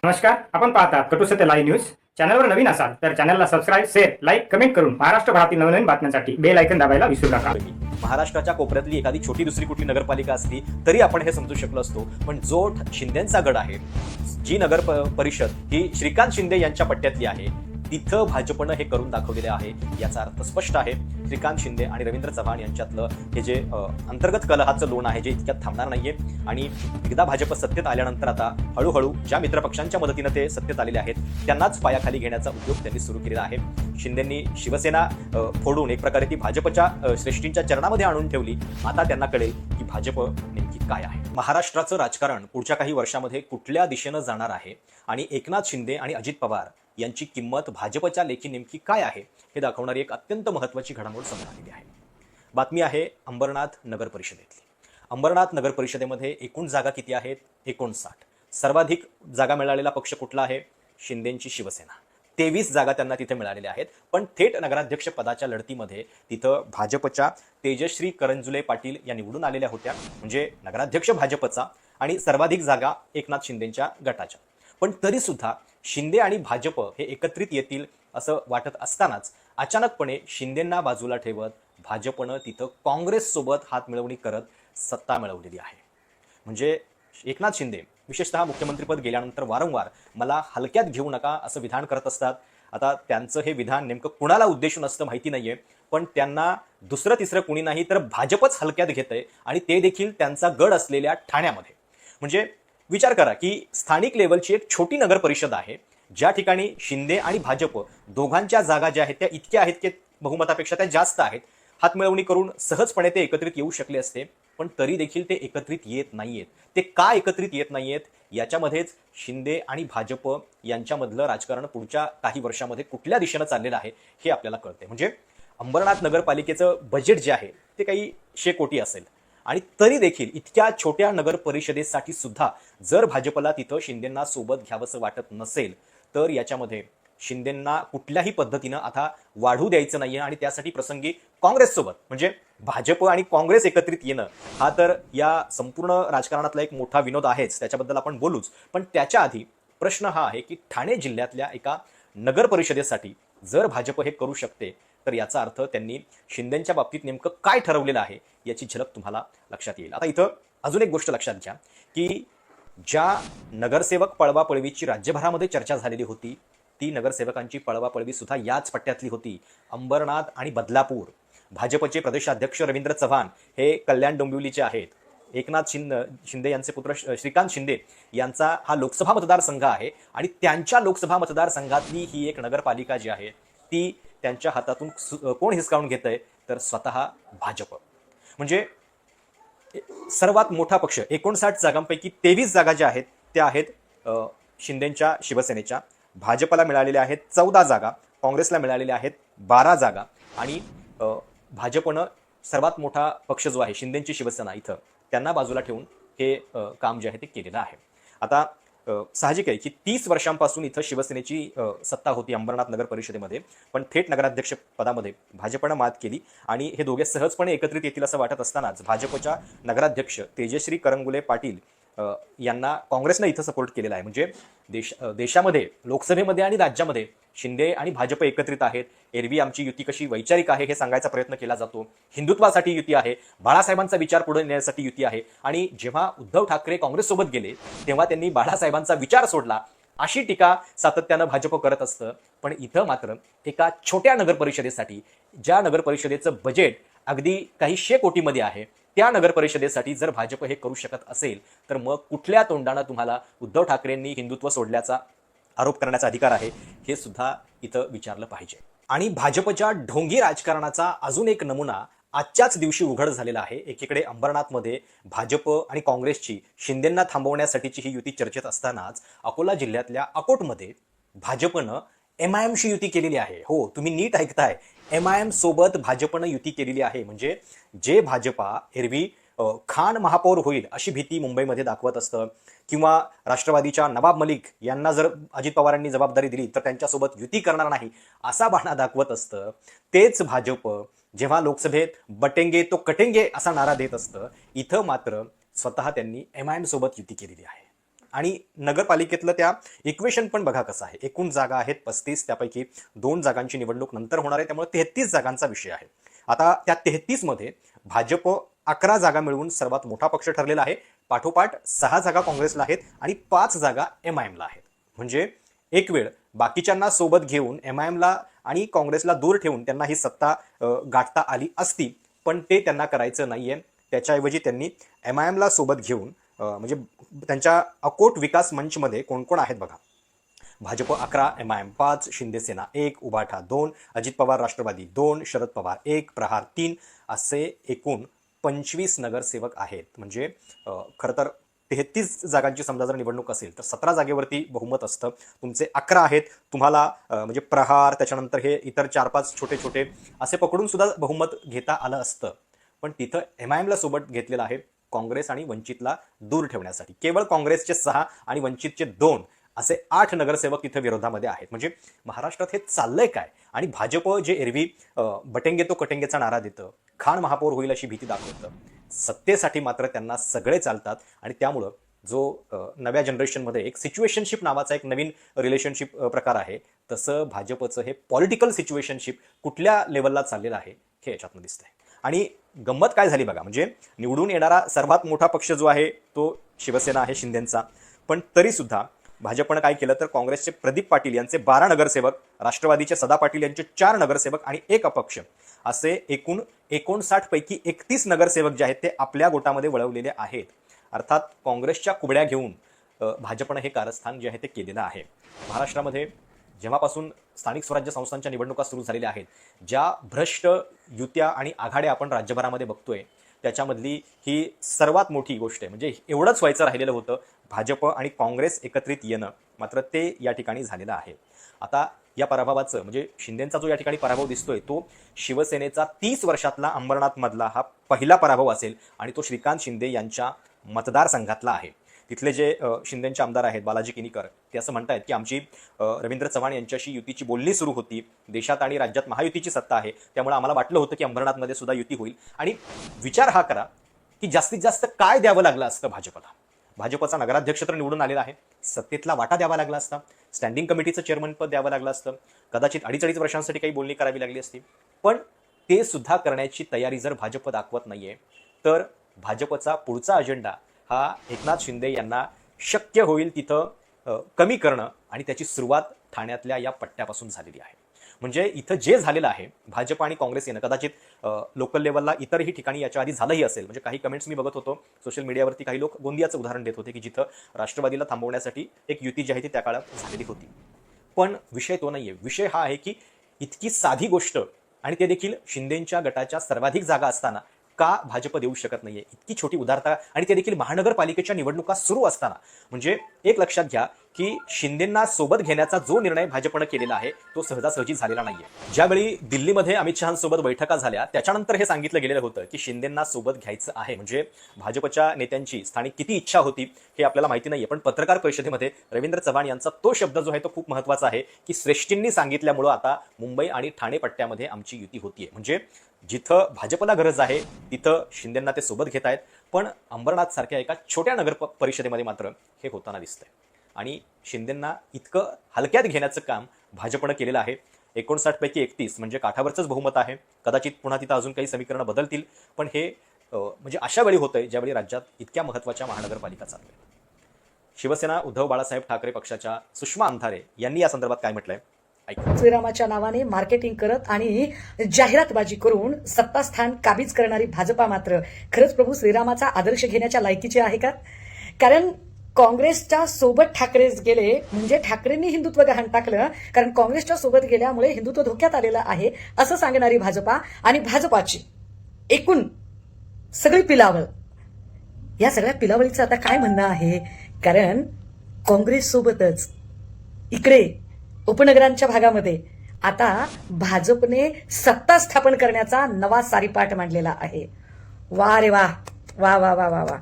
नमस्कार, आपण पाहतात कटू सत्य लाईव्ह न्यूज. चॅनलवर नवीन असाल तर चॅनलला सबस्क्राईब, शेअर, लाईक, कमेंट करून महाराष्ट्रभरातील नवनवीन बातम्यांसाठी बेल आयकॉन दाबायला विसरू नका. महाराष्ट्राच्या कोपऱ्यातली एखादी छोटी दुसरी कुठली नगरपालिका असती तरी आपण हे समजू शकलो असतो, पण जो शिंदेचा गड आहे, जी नगर परिषद ही श्रीकांत शिंदे यांच्या पट्ट्यातली आहे, तिथं भाजपनं हे करून दाखवलेले आहे. याचा अर्थ स्पष्ट आहे. श्रीकांत शिंदे आणि रवींद्र चव्हाण यांच्यातलं हे जे अंतर्गत कलहाचं लोण आहे, जे इतक्यात थांबणार नाहीये. आणि एकदा भाजप सत्तेत आल्यानंतर आता हळूहळू ज्या मित्रपक्षांच्या मदतीनं ते सत्तेत आलेले आहेत त्यांनाच पायाखाली घेण्याचा उद्योग त्यांनी सुरू केलेला आहे. शिंदेंनी शिवसेना फोडून एक प्रकारे ती भाजपच्या श्रेष्ठींच्या चरणामध्ये आणून ठेवली. आता त्यांना कळेल की भाजप नेमकी काय आहे. महाराष्ट्राचं राजकारण पुढच्या काही वर्षामध्ये कुठल्या दिशेनं जाणार आहे आणि एकनाथ शिंदे आणि अजित पवार यांची किंमत भाजपच्या लेखी नेमकी काय आहे हे दाखवणारी एक अत्यंत महत्त्वाची घडामोड समोर आलेली आहे. बातमी आहे अंबरनाथ नगर परिषदेतली. अंबरनाथ नगर परिषदेमध्ये एकूण जागा किती आहेत? 59. सर्वाधिक जागा मिळालेला पक्ष कुठला आहे? शिंदेंची शिवसेना. 23 जागा त्यांना तिथे मिळालेल्या आहेत. पण थेट नगराध्यक्ष पदाच्या लढतीमध्ये तिथं भाजपच्या तेजश्री करंजुले पाटील या निवडून आलेल्या होत्या, म्हणजे नगराध्यक्ष भाजपचा आणि सर्वाधिक जागा एकनाथ शिंदेंच्या गटाच्या. पण तरी सुद्धा शिंदे आणि भाजप हे एकत्रित येतील असं वाटत असतानाच अचानकपणे शिंदेंना बाजूला ठेवत भाजपनं तिथं काँग्रेस सोबत हातमिळवणी करत सत्ता मिळवलेली आहे. म्हणजे एकनाथ शिंदे विशेषतः मुख्यमंत्रीपद गेल्यानंतर वारंवार मला हलक्यात घेऊ नका असं विधान करत असतात. आता त्यांचं हे विधान नेमकं कुणाला उद्देशून असतं माहिती नाहीये, पण त्यांना दुसरं तिसरं कुणी नाही तर भाजपच हलक्यात घेतंय, आणि ते देखील त्यांचा गड असलेल्या ठाण्यामध्ये. म्हणजे विचार करा की स्थानिक लेवलची एक छोटी नगर परिषद आहे, ज्या ठिकाणी शिंदे आणि भाजप दोघांच्या जागा ज्या आहेत त्या इतक्या आहेत की बहुमतापेक्षा त्या जास्त आहेत. हातमिळवणी करून सहजपणे ते एकत्रित येऊ शकले असते, पण तरी देखील ते एकत्रित येत नाहीयेत. ते का एकत्रित येत नाहीयेत याच्यामध्येच शिंदे आणि भाजप यांच्यामधलं राजकारण पुढच्या काही वर्षामध्ये कुठल्या दिशेनं चाललेलं आहे हे आपल्याला कळते. म्हणजे अंबरनाथ नगरपालिकेचं बजेट जे आहे ते काही 100 कोटी असेल, आणि तरी देखील इतक्या छोट्या नगर परिषदेसाठी सुद्धा जर भाजपला तिथं शिंदेंना सोबत घ्यावंसं वाटत नसेल तर याच्यामध्ये शिंदेंना कुठल्याही पद्धतीनं आता वाढू द्यायचं नाहीये. आणि त्यासाठी प्रसंगी काँग्रेससोबत, म्हणजे भाजप आणि काँग्रेस एकत्रित येणं हा तर या संपूर्ण राजकारणातला एक मोठा विनोद आहेच, त्याच्याबद्दल आपण बोलूच. पण त्याच्या आधी प्रश्न हा आहे की ठाणे जिल्ह्यातल्या एका नगर परिषदेसाठी जर भाजप हे करू शकते तर याचा अर्थ त्यांनी शिंदेंच्या बाबतीत नेमकं काय ठरवलेलं आहे याची झलक तुम्हाला लक्षात येईल. आता इथं अजून एक गोष्ट लक्षात घ्या की ज्या नगरसेवक पळवापळवीची राज्यभरामध्ये चर्चा झालेली होती, ती नगरसेवकांची पळवापळवी सुद्धा याच पट्ट्यातली होती. अंबरनाथ आणि बदलापूर. भाजपचे प्रदेशाध्यक्ष रवींद्र चव्हाण हे कल्याण डोंबिवलीचे आहेत. एकनाथ शिंदे यांचे पुत्र श्रीकांत शिंदे यांचा हा लोकसभा मतदारसंघ आहे, आणि त्यांच्या लोकसभा मतदारसंघातली ही एक नगरपालिका जी आहे ती त्यांच्या हातातून कोण हिसकावून घेतंय तर स्वतः भाजप. म्हणजे सर्वात मोठा पक्ष 59 जागांपैकी 23 जागा ज्या आहेत त्या आहेत शिंदेंच्या शिवसेनेच्या. भाजपला मिळालेल्या आहेत 14 जागा, काँग्रेसला मिळालेल्या आहेत 12 जागा, आणि भाजपनं सर्वात मोठा पक्ष जो आहे शिंदेंची शिवसेना, इथं त्यांना बाजूला ठेवून हे काम जे आहे ते केलेलं आहे. आता साहजिक आहे की 30 वर्षांपासून इथं शिवसेनेची सत्ता होती अंबरनाथ नगर परिषदेमध्ये, पण थेट नगराध्यक्ष पदामध्ये भाजपनं मात केली आणि हे दोघे सहजपणे एकत्रित येतील असं वाटत असतानाच भाजपच्या नगराध्यक्ष तेजश्री करंगुले पाटील यांना काँग्रेसनं इथं सपोर्ट केलेला आहे. म्हणजे देशामध्ये लोकसभेमध्ये आणि राज्यामध्ये शिंदे आणि भाजप एकत्रित आहेत. एरवी आमची युती कशी वैचारिक आहे हे सांगायचा प्रयत्न केला जातो. हिंदुत्वासाठी युती आहे, बाळासाहेबांचा विचार पुढे नेण्यासाठी युती आहे. आणि जेव्हा उद्धव ठाकरे काँग्रेससोबत गेले तेव्हा त्यांनी बाळासाहेबांचा विचार सोडला अशी टीका सातत्यानं भाजप करत असतं. पण इथं मात्र एका छोट्या नगर परिषदेसाठी, ज्या नगर परिषदेचं बजेट अगदी काही 100 कोटीमध्ये आहे, त्या नगर परिषदेसाठी जर भाजप हे करू शकत असेल तर मग कुठल्या तोंडानं तुम्हाला उद्धव ठाकरेंनी हिंदुत्व सोडल्याचा आरोप करण्याचा अधिकार आहे हे सुद्धा इथं विचारलं पाहिजे. आणि भाजपच्या ढोंगी राजकारणाचा अजून एक नमुना आजच्याच दिवशी उघड झालेला आहे. एकीकडे अंबरनाथमध्ये भाजप आणि काँग्रेसची शिंदेंना थांबवण्यासाठीची ही युती चर्चेत असतानाच अकोला जिल्ह्यातल्या अकोटमध्ये भाजपनं MIMशी युती केलेली आहे. हो, तुम्ही नीट ऐकताय, MIM सोबत भाजपनं युती केलेली आहे. म्हणजे जे भाजपा एरवी खान महापौर होईल अशी भीती मुंबईमध्ये दाखवत असतं, किंवा राष्ट्रवादीच्या नवाब मलिक यांना जर अजित पवारांनी जबाबदारी दिली तर त्यांच्यासोबत युती करणार नाही असा बहाणा दाखवत असतं, तेच भाजप जेव्हा लोकसभेत बटेंगे तो कटेंगे असा नारा देत असतं, इथं मात्र स्वतः त्यांनी MIM सोबत युती केलेली आहे. आणि नगरपालिकेतलं त्या इक्वेशन पण बघा कसं आहे. एकूण जागा आहेत 35, त्यापैकी 2 जागांची निवडणूक नंतर होणार आहे, त्यामुळे 33 जागांचा विषय आहे. आता त्या 33 मध्ये भाजप 11 जागा मिळवून सर्वात मोठा पक्ष ठरलेला आहे. पाठोपाठ 6 जागा काँग्रेसला आहेत आणि 5 जागा MIM ला आहेत. म्हणजे एक वेळ बाकीच्यांना सोबत घेऊन MIM ला आणि काँग्रेसला दूर ठेवून त्यांना ही सत्ता गाठता आली असती, पण ते त्यांना करायचं नाहीये. त्याच्याऐवजी त्यांनी MIM ला सोबत घेऊन म्हणजे त्यांच्या अकोट विकास मंचमध्ये कोण कोण आहेत बघा. भाजप 11, MIM 5, शिंदेसेना 1, उभाठा 2, अजित पवार राष्ट्रवादी 2, शरद पवार 1, प्रहार 3 असे एकूण 25 नगरसेवक आहेत. म्हणजे खरं तर 33 जागांची समजा जर निवडणूक असेल तर 17 जागेवरती बहुमत असतं. तुमचे 11 आहेत, तुम्हाला म्हणजे प्रहार त्याच्यानंतर हे इतर 4-5 छोटे छोटे असे पकडून सुद्धा बहुमत घेता आलं असतं. पण तिथं MIM ला सोबत घेतलेलं आहे काँग्रेस आणि वंचितला दूर ठेवण्यासाठी. केवळ काँग्रेसचे 6 आणि वंचितचे 2 असे 8 नगरसेवक तिथे विरोधामध्ये आहेत. म्हणजे महाराष्ट्रात हे चाललंय काय? आणि भाजप जे एरवी बटेंगे तो कटेंगेचा नारा देतं, खान महापौर होईल अशी भीती दाखवतं, सत्तेसाठी मात्र त्यांना सगळे चालतात. आणि त्यामुळं जो नव्या जनरेशनमध्ये एक सिच्युएशनशिप नावाचा एक नवीन रिलेशनशिप प्रकार आहे, तसं भाजपचं हे पॉलिटिकल सिच्युएशनशिप कुठल्या लेवलला चाललेलं आहे हे याच्यातून दिसतंय. आणि गंमत काय झाली बघा, म्हणजे निवडून येणारा सर्वात मोठा पक्ष जो आहे तो शिवसेना आहे शिंदेंचा, पण तरी सुद्धा भाजपनं काय केलं तर काँग्रेसचे प्रदीप पाटील यांचे 12 नगरसेवक, राष्ट्रवादीचे सदा पाटील यांचे 4 नगरसेवक आणि 1 अपक्ष असे एकूण 59 पैकी 31 नगरसेवक जे आहेत ते आपल्या गोटामध्ये वळवलेले आहेत. अर्थात काँग्रेसच्या कुबड्या घेऊन भाजपनं हे कारस्थान जे आहे ते केलेलं आहे. महाराष्ट्रामध्ये जेव्हापासून स्थानिक स्वराज्य संस्थांच्या निवडणुका सुरू झालेल्या आहेत, ज्या भ्रष्ट युत्या आणि आघाड्या आपण राज्यभरामध्ये बघतोय, त्याच्यामधली ही सर्वात मोठी गोष्ट आहे. म्हणजे एवढंच व्हायचं राहिलेलं होतं, भाजप आणि काँग्रेस एकत्रित येणं, मात्र ते या ठिकाणी झालेलं आहे. आता या पराभवाचं म्हणजे शिंदेंचा जो या ठिकाणी पराभव दिसतोय तो शिवसेनेचा 30 वर्षातला अंबरनाथमधला हा पहिला पराभव असेल आणि तो श्रीकांत शिंदे यांच्या मतदारसंघातला आहे. तिथले जे शिंदेचे आमदार आहेत बालाजी किनीकर, ते असं म्हणतायत की आमची रवींद्र चव्हाण यांच्याशी युतीची बोलणी सुरू होती, देशात आणि राज्यात महायुतीची सत्ता आहे, त्यामुळे आम्हाला वाटलं होतं की अंबरनाथमध्ये सुद्धा युती होईल. आणि विचार हा करा की जास्तीत जास्त काय द्यावं लागलं असतं भाजपला. भाजपचा नगराध्यक्ष तर निवडून आलेला आहे, सत्तेतला वाटा द्यावा लागला असता, स्टँडिंग कमिटीचं चेअरमन पद द्यावं लागलं असतं, कदाचित 2.5 वर्षांसाठी काही बोलणी करावी लागली असती. पण ते सुद्धा करण्याची तयारी जर भाजप दाखवत नाहीये, तर भाजपचा पुढचा अजेंडा हा एकनाथ शिंदे यांना शक्य होईल तिथं कमी करणं आणि त्याची सुरुवात ठाण्यातल्या या पट्ट्यापासून झालेली आहे. म्हणजे इथं जे झालेलं आहे भाजप आणि काँग्रेस येणं, कदाचित लोकल लेवलला इतरही ठिकाणी याच्या आधी झालंही असेल. म्हणजे काही कमेंट्स मी बघत होतो सोशल मीडियावरती, काही लोक गोंदियाचं उदाहरण देत होते की जिथं राष्ट्रवादीला थांबवण्यासाठी एक युती जी आहे ती त्या काळात झालेली होती. पण विषय तो नाहीये. विषय हा आहे की इतकी साधी गोष्ट आणि ते देखील शिंदेंच्या गटाच्या सर्वाधिक जागा असताना का भाजप देऊ शकत नाहीये, इतकी छोटी उदारता, आणि ते देखील महानगरपालिकेच्या निवडणुका सुरू असताना. म्हणजे एक लक्षात घ्या की शिंदेंना सोबत घेण्याचा जो निर्णय भाजपनं केलेला आहे तो सहजासहजी झालेला नाहीये. ज्यावेळी दिल्लीमध्ये अमित शहांसोबत बैठका झाल्या त्याच्यानंतर हे सांगितलं गेलेलं होतं की शिंदेंना सोबत घ्यायचं आहे. म्हणजे भाजपच्या नेत्यांची स्थानिक किती इच्छा होती हे आपल्याला माहिती नाहीये, पण पत्रकार परिषदेमध्ये रवींद्र चव्हाण यांचा तो शब्द जो आहे तो खूप महत्वाचा आहे की श्रेष्ठींनी सांगितल्यामुळं आता मुंबई आणि ठाणे पट्ट्यामध्ये आमची युती होतीये. म्हणजे जिथं भाजपला गरज आहे तिथं शिंदेंना ते सोबत घेत आहेत, पण अंबरनाथ सारख्या एका छोट्या नगर परिषदेमध्ये मात्र हे होताना दिसतंय. आणि शिंदेंना इतकं हलक्यात घेण्याचं काम भाजपनं केलेलं आहे. 59 पैकी 31 म्हणजे काठावरचंच बहुमत आहे. कदाचित पुन्हा तिथं अजून काही समीकरणं बदलतील, पण हे म्हणजे अशा वेळी होतंय ज्यावेळी राज्यात इतक्या महत्त्वाच्या महानगरपालिका चालू आहेत. शिवसेना उद्धव बाळासाहेब ठाकरे पक्षाच्या सुषमा अंधारे यांनी या संदर्भात काय म्हटलंय ऐका. श्रीरामाच्या नावाने मार्केटिंग करत आणि जाहिरातबाजी करून सत्तास्थान काबीज करणारी भाजपा मात्र खरंच प्रभू श्रीरामाचा आदर्श घेण्याच्या लायकीची आहे का? कारण काँग्रेसच्या सोबत ठाकरेच गेले म्हणजे ठाकरेंनी हिंदुत्व गहाण टाकलं, कारण काँग्रेसच्या सोबत गेल्यामुळे हिंदुत्व धोक्यात आलेलं आहे असं सांगणारी भाजपा आणि भाजपाची एकूण सगळी पिलावळ, या सगळ्या पिलावळीचं आता काय म्हणणं आहे? कारण काँग्रेस सोबतच इकडे उपनगरांच्या भागामध्ये आता भाजपने सत्ता स्थापन करण्याचा नवा सारीपाठ मांडलेला आहे. वा रे वा वा वा वा वा वा.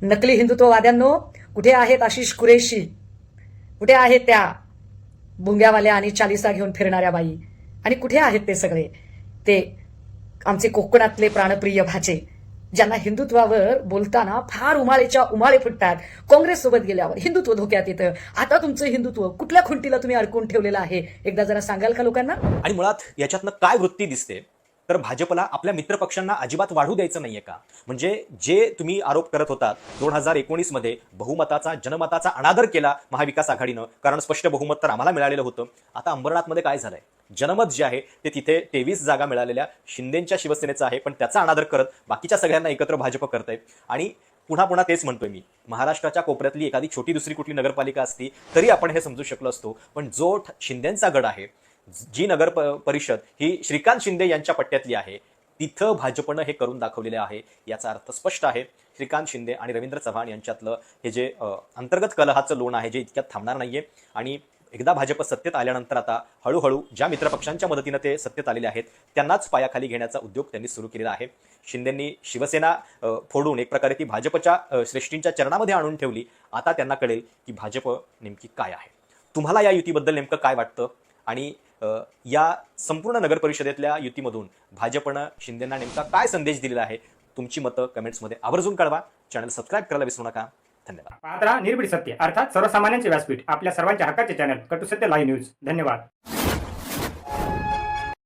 नकली हिंदुत्ववाद्यांनो, कुठे आहेत आशिष कुरेशी? कुठे आहेत त्या बुंग्यावाल्या आणि चालिसा घेऊन फिरणाऱ्या बाई? आणि कुठे आहेत ते सगळे ते आमचे कोकणातले प्राणप्रिय भाचे? ज्यांना हिंदुत्वावर बोलताना फार उमाळेच्या उमाळे फुटतात, काँग्रेस सोबत गेल्यावर हिंदुत्व धोक्यात येतं. आता तुमचं हिंदुत्व कुठल्या खुंटीला तुम्ही अडकून ठेवलेलं आहे, एकदा जरा सांगाल का लोकांना? आणि मुळात याच्यातनं काय वृत्ती दिसते तर भाजपला आपल्या मित्रपक्षांना अजिबात वाढू द्यायचं नाहीये का? म्हणजे जे तुम्ही आरोप करत होतात 2019 मध्ये बहुमताचा जनमताचा अनादर केला महाविकास आघाडीनं, कारण स्पष्ट बहुमत तर आम्हाला मिळालेलं होतं. आता अंबरनाथमध्ये काय झालंय? जनमत जे आहे ते तिथे 23 जागा मिळालेल्या शिंदेच्या शिवसेनेचं आहे, पण त्याचा अनादर करत बाकीच्या सगळ्यांना एकत्र भाजप करतंय. आणि पुन्हा पुन्हा तेच म्हणतोय मी, महाराष्ट्राच्या कोपऱ्यातली एखादी छोटी दुसरी कुठली नगरपालिका असती तरी आपण हे समजू शकलो असतो, पण जो शिंदेचा गड आहे, जी नगर परिषद ही श्रीकांत शिंदे यांच्या पट्ट्यातली आहे, तिथं भाजपनं हे करून दाखवलेले आहे. याचा अर्थ स्पष्ट आहे, श्रीकांत शिंदे आणि रवींद्र चव्हाण यांच्यातलं हे जे अंतर्गत कलहाचं लोण आहे जे इतक्यात थांबणार नाहीये. आणि एकदा भाजप सत्तेत आल्यानंतर आता हळूहळू ज्या मित्रपक्षांच्या मदतीनं ते सत्तेत आलेले आहेत त्यांनाच पायाखाली घेण्याचा उद्योग त्यांनी सुरू केलेला आहे. शिंदेंनी शिवसेना फोडून एक प्रकारे ती भाजपच्या श्रेष्ठींच्या चरणामध्ये आणून ठेवली. आता त्यांना कळेल की भाजप नेमकी काय आहे. तुम्हाला या युतीबद्दल नेमकं काय वाटतं? आणि या संपूर्ण नगर परिषदेतल्या युतीमधून भाजपनं शिंदेंना नेमका काय संदेश दिलेला आहे? तुमची मतं कमेंट्समध्ये आवर्जून कळवा. चॅनल सबस्क्राईब करायला विसरू नका. धन्यवाद. पाहत राहा निर्भीड सत्य, अर्थात सर्वसामान्यांचे व्यासपीठ, आपल्या सर्वांच्या हक्काचे चॅनल कटू सत्य लाईव्ह न्यूज. धन्यवाद.